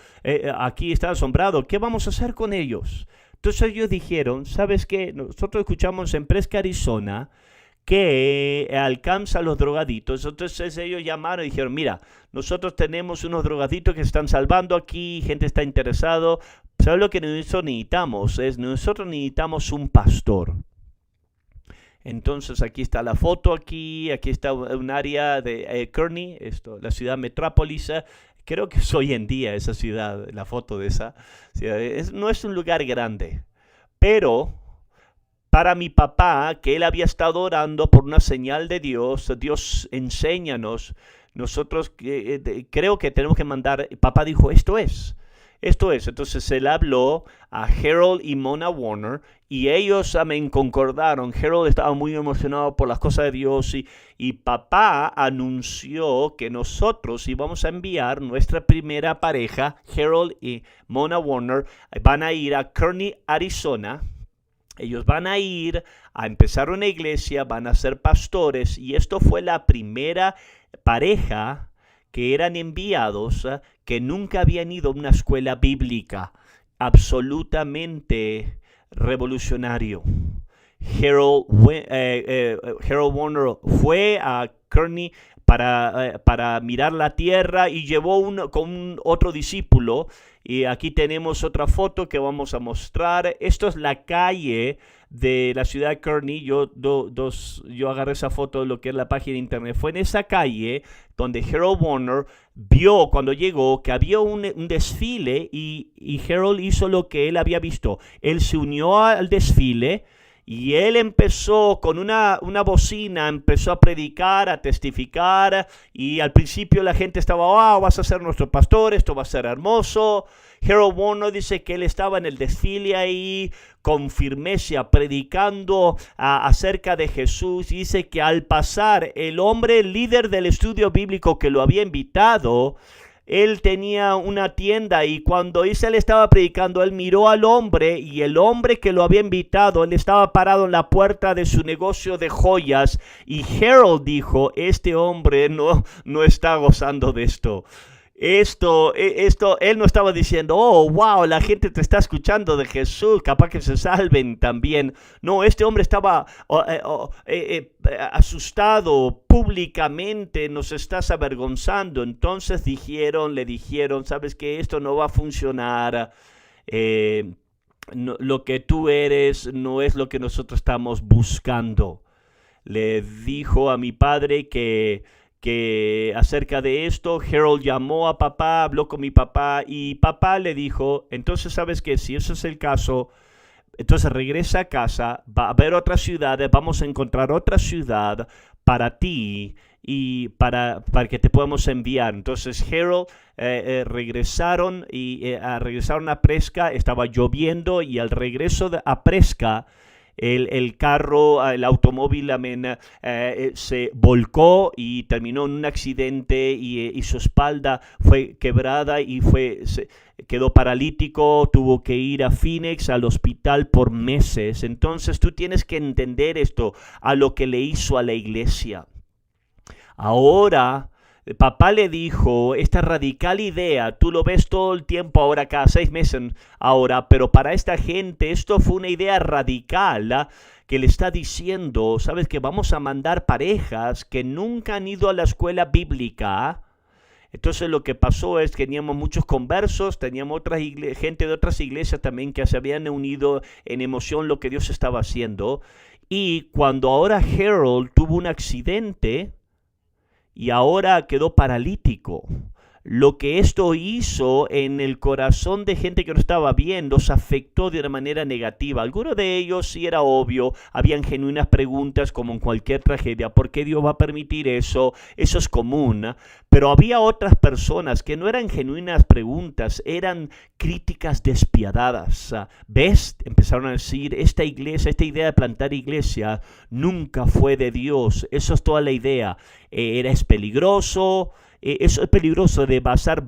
aquí, está asombrado, ¿qué vamos a hacer con ellos? Entonces ellos dijeron, ¿sabes qué? Nosotros escuchamos en Presque, Arizona, que alcanza a los drogaditos. Entonces ellos llamaron y dijeron, mira, nosotros tenemos unos drogaditos que se están salvando aquí, gente está interesado. ¿Sabes lo que nosotros necesitamos? Nosotros necesitamos un pastor. Entonces aquí está la foto, aquí está un área de Kearney, la ciudad metrópolis. Creo que es hoy en día esa ciudad, la foto de esa ciudad. No es un lugar grande, pero para mi papá, que él había estado orando por una señal de Dios, Dios enséñanos, nosotros creo que tenemos que mandar, papá dijo, esto es. Entonces él habló a Harold y Mona Warner y ellos concordaron. Harold estaba muy emocionado por las cosas de Dios y papá anunció que nosotros íbamos a enviar nuestra primera pareja, Harold y Mona Warner, van a ir a Kearney, Arizona. Ellos van a ir a empezar una iglesia, van a ser pastores y esto fue la primera pareja que eran enviados, que nunca habían ido a una escuela bíblica. Absolutamente revolucionario. Harold Warner fue a Kearney para mirar la tierra y llevó con otro discípulo. Y aquí tenemos otra foto que vamos a mostrar. Esto es la calle de la ciudad de Kearney. Yo agarré esa foto de lo que es la página de internet. Fue en esa calle donde Harold Warner vio cuando llegó que había un desfile y Harold hizo lo que él había visto. Él se unió al desfile y él empezó con una bocina, empezó a predicar, a testificar y al principio la gente estaba, wow, vas a ser nuestro pastor, esto va a ser hermoso. Harold Warner dice que él estaba en el desfile ahí con firmeza predicando acerca de Jesús. Dice que al pasar el hombre líder del estudio bíblico que lo había invitado, él tenía una tienda y cuando él estaba predicando, él miró al hombre y el hombre que lo había invitado, él estaba parado en la puerta de su negocio de joyas y Harold dijo, este hombre no está gozando de esto. Él no estaba diciendo, oh, wow, la gente te está escuchando de Jesús, capaz que se salven también. No, este hombre estaba asustado públicamente, nos estás avergonzando. Entonces le dijeron, sabes que esto no va a funcionar, lo que tú eres no es lo que nosotros estamos buscando. Le dijo a mi padre que acerca de esto, Harold llamó a papá, habló con mi papá y papá le dijo, entonces sabes que si eso es el caso, entonces regresa a casa, va a haber otra ciudad, vamos a encontrar otra ciudad para ti y para que te podamos enviar. Entonces Harold regresaron a Presque, estaba lloviendo y al regreso a Presque, el carro, el automóvil se volcó y terminó en un accidente y su espalda fue quebrada y quedó paralítico, tuvo que ir a Phoenix, al hospital por meses. Entonces tú tienes que entender esto, a lo que le hizo a la iglesia. Ahora Papá le dijo, esta radical idea, tú lo ves todo el tiempo ahora, cada 6 meses ahora, pero para esta gente esto fue una idea radical, ¿ah? Que le está diciendo, sabes que vamos a mandar parejas que nunca han ido a la escuela bíblica. Entonces lo que pasó es que teníamos muchos conversos, teníamos gente de otras iglesias también que se habían unido en emoción lo que Dios estaba haciendo. Y cuando ahora Harold tuvo un accidente, y ahora quedó paralítico. Lo que esto hizo en el corazón de gente que no estaba bien los afectó de una manera negativa. Algunos de ellos sí era obvio, habían genuinas preguntas como en cualquier tragedia. ¿Por qué Dios va a permitir eso? Eso es común, ¿no? Pero había otras personas que no eran genuinas preguntas, eran críticas despiadadas. ¿Ves? Empezaron a decir, esta iglesia, esta idea de plantar iglesia nunca fue de Dios. Eso es toda la idea. Es peligroso. Eso es peligroso de basar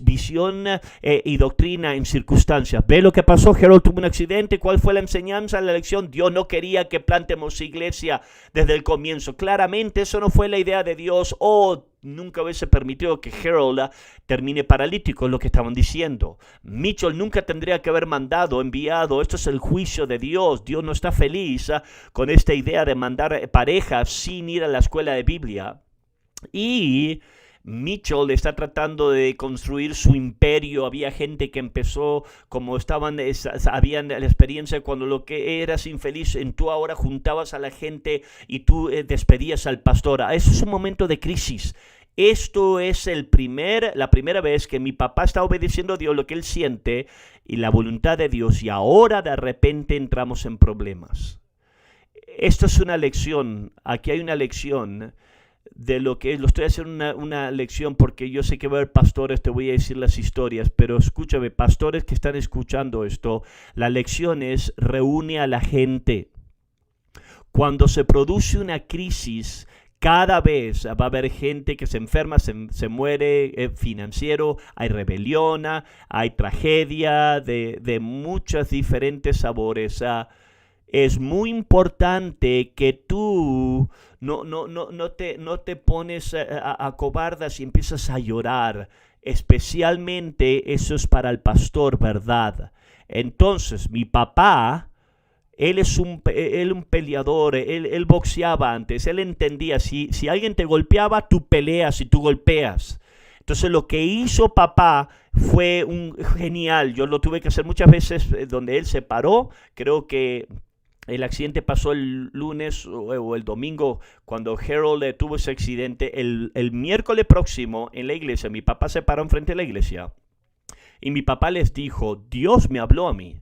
visión y doctrina en circunstancias. ¿Ve lo que pasó? Harold tuvo un accidente. ¿Cuál fue la enseñanza, la lección? Dios no quería que plantemos iglesia desde el comienzo. Claramente eso no fue la idea de Dios. Nunca hubiese permitido que Harold termine paralítico, es lo que estaban diciendo. Mitchell nunca tendría que haber enviado. Esto es el juicio de Dios. Dios no está feliz con esta idea de mandar parejas sin ir a la escuela de Biblia. Y Mitchell está tratando de construir su imperio. Había gente que empezó, como habían la experiencia cuando lo que eras infeliz, tú ahora juntabas a la gente y tú despedías al pastor. Eso es un momento de crisis. Esto es la primera vez que mi papá está obedeciendo a Dios, lo que él siente, y la voluntad de Dios, y ahora de repente entramos en problemas. Esto es una lección. Aquí hay una lección de lo que es. Lo estoy haciendo una lección porque yo sé que va a haber pastores, te voy a decir las historias, pero escúchame, pastores que están escuchando esto, la lección es: reúne a la gente. Cuando se produce una crisis, cada vez va a haber gente que se enferma, se muere, financiero, hay rebelión, hay tragedia de muchos diferentes sabores. Es muy importante que tú no te pones a cobardas y empiezas a llorar. Especialmente eso es para el pastor, ¿verdad? Entonces, mi papá, él es un peleador, él boxeaba antes, él entendía, si alguien te golpeaba, tú peleas y tú golpeas. Entonces lo que hizo papá fue genial. Yo lo tuve que hacer muchas veces donde él se paró. Creo que el accidente pasó el lunes o el domingo cuando Harold tuvo ese accidente. El miércoles próximo en la iglesia, mi papá se paró enfrente de la iglesia y mi papá les dijo: Dios me habló a mí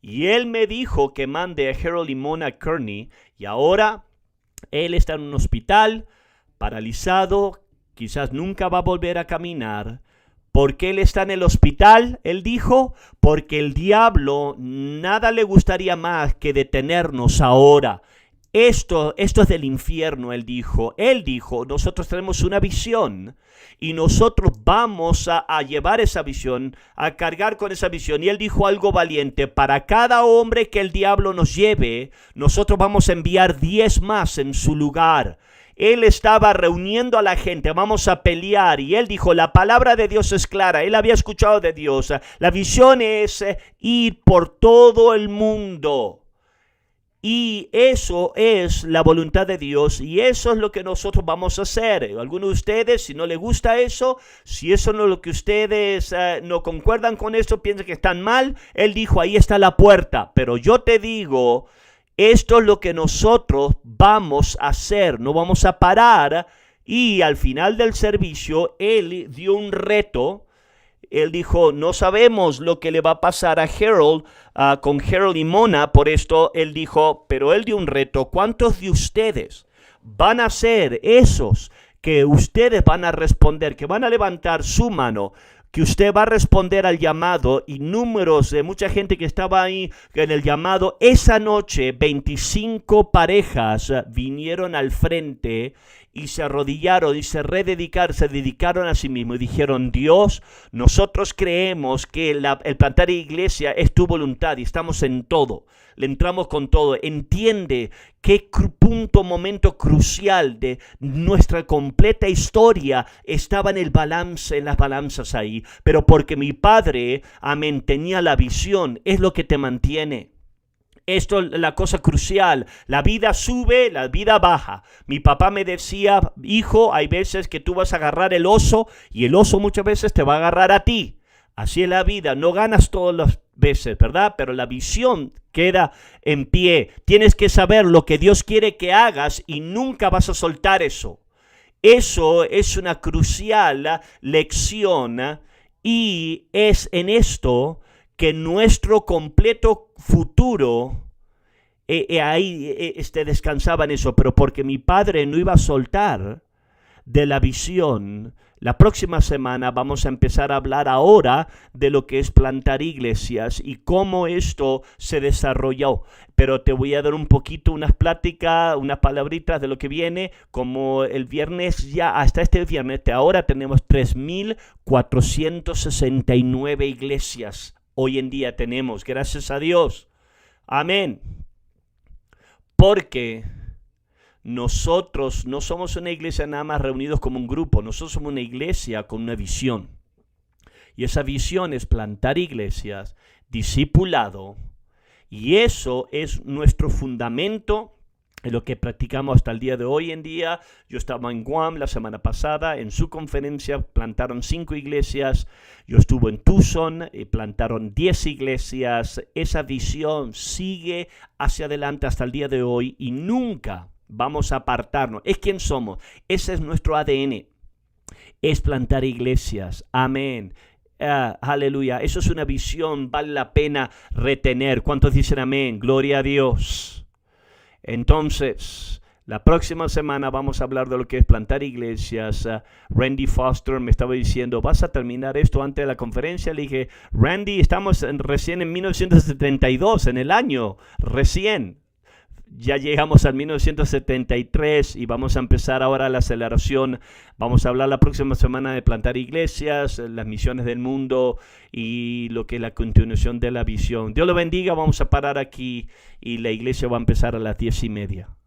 y él me dijo que mande a Harold y Mona Kearney, y ahora él está en un hospital, paralizado, quizás nunca va a volver a caminar. ¿Por qué él está en el hospital? Él dijo, porque el diablo nada le gustaría más que detenernos ahora. Esto es del infierno, él dijo. Él dijo, nosotros tenemos una visión y nosotros vamos a llevar esa visión, a cargar con esa visión. Y él dijo algo valiente: para cada hombre que el diablo nos lleve, nosotros vamos a enviar 10 más en su lugar. Él estaba reuniendo a la gente, vamos a pelear, y él dijo, la palabra de Dios es clara, él había escuchado de Dios, la visión es ir por todo el mundo, y eso es la voluntad de Dios, y eso es lo que nosotros vamos a hacer. Algunos de ustedes, si no les gusta eso, si eso no es lo que ustedes no concuerdan con eso, piensan que están mal, él dijo, ahí está la puerta, pero yo te digo, esto es lo que nosotros vamos a hacer, no vamos a parar. Y al final del servicio, él dio un reto. Él dijo, no sabemos lo que le va a pasar a Harold, con Harold y Mona. Por esto él dijo, pero él dio un reto. ¿Cuántos de ustedes van a ser esos que ustedes van a responder, que van a levantar su mano, que usted va a responder al llamado? Y números de mucha gente que estaba ahí en el llamado, esa noche 25 parejas vinieron al frente y se arrodillaron y se dedicaron a sí mismos y dijeron, Dios, nosotros creemos que el plantar iglesia es tu voluntad y estamos en todo, le entramos con todo. Entiende qué punto, momento crucial de nuestra completa historia estaba en el balance, en las balanzas ahí. Pero porque mi padre, amén, tenía la visión, es lo que te mantiene. Esto es la cosa crucial. La vida sube, la vida baja. Mi papá me decía, hijo, hay veces que tú vas a agarrar el oso y el oso muchas veces te va a agarrar a ti. Así es la vida, no ganas todas las veces, ¿verdad? Pero la visión queda en pie. Tienes que saber lo que Dios quiere que hagas y nunca vas a soltar eso. Eso es una crucial lección y es en esto que nuestro completo futuro ahí descansaba en eso, pero porque mi padre no iba a soltar de la visión. La próxima semana vamos a empezar a hablar ahora de lo que es plantar iglesias y cómo esto se desarrolló. Pero te voy a dar un poquito unas pláticas, unas palabritas de lo que viene. Como el viernes, ya hasta este viernes, ahora tenemos 3,469 iglesias. Hoy en día tenemos, gracias a Dios. Amén. Porque nosotros no somos una iglesia nada más reunidos como un grupo, nosotros somos una iglesia con una visión. Y esa visión es plantar iglesias, discipulado, y eso es nuestro fundamento en lo que practicamos hasta el día de hoy en día. Yo estaba en Guam la semana pasada, en su conferencia plantaron 5 iglesias. Yo estuve en Tucson y plantaron 10 iglesias. Esa visión sigue hacia adelante hasta el día de hoy y nunca vamos a apartarnos. Es quien somos. Ese es nuestro ADN. Es plantar iglesias. Amén. Aleluya. Eso es una visión, vale la pena retener. ¿Cuántos dicen amén? Gloria a Dios. Entonces, la próxima semana vamos a hablar de lo que es plantar iglesias. Randy Foster me estaba diciendo, ¿vas a terminar esto antes de la conferencia? Le dije, Randy, estamos recién en 1972, en el año, recién. Ya llegamos al 1973 y vamos a empezar ahora la aceleración. Vamos a hablar la próxima semana de plantar iglesias, las misiones del mundo y lo que es la continuación de la visión. Dios lo bendiga, vamos a parar aquí y la iglesia va a empezar a las 10:30.